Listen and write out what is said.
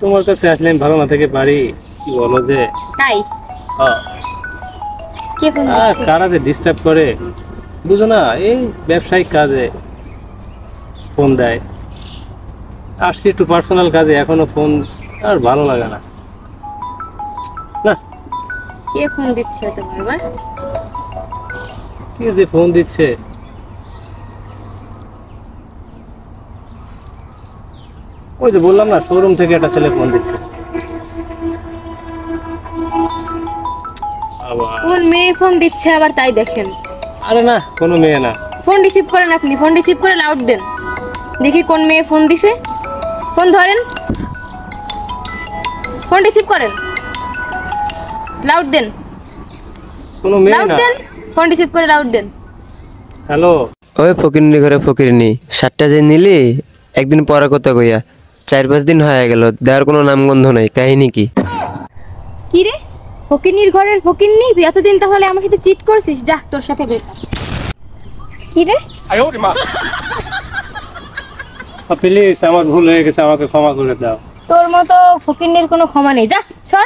তোমার কাছে আসলে আমি ভালো না থেকে পারি? কি বলো যে? তাই হ্যাঁ। কে ফোন আর দিচ্ছে? কারা যে ডিস্টার্ব করে বুঝো না, এই ব্যবসায়িক কাজে ফোন দেয়। আসছি একটু পার্সোনাল কাজে, এখনো ফোন আর ভালো লাগে না। না, কে ফোন দিচ্ছে এত বারবার? কে যে ফোন দিচ্ছে? ওই যে বললাম না, শোরুম থেকে একটা ছেলে ফোন দিচ্ছে। আবার কোন মেয়ে ফোন দিচ্ছে আবার তাই দেখেন। আরে না, কোনো মেয়ে না। ফোন রিসিভ করেন, আপনি ফোন রিসিভ করে লাউড দেন, দেখি কোন মেয়ে ফোন দিছে। ফোন ধরেন, ফোন রিসিভ করেন, লাউড দেন, কোনো মেয়ে লাউড না। দেন, ফোন রিসিভ করে লাউড দেন। হ্যালো। ওই ফকিরনি ঘরে ফকিরনি সাতটা যে নিলি একদিন পরে কথা কইয়া 4-5 দিন হয়ে গেল, দেওয়ার কোনো নামগন্ধ নাই, কাহিনী কি? কি রে, ফকিন্নির ঘরের ফকিন্নি, তুই এতদিন তাহলে আমার সাথে চিট করছিস? যা, তোর সাথে বেকার। কি রে, প্লিজ, আমার ভুল হয়ে গেছে, আমাকে ক্ষমা করে দাও। তোর মতো ফকিন্নির কোনো ক্ষমা নেই, যা সর।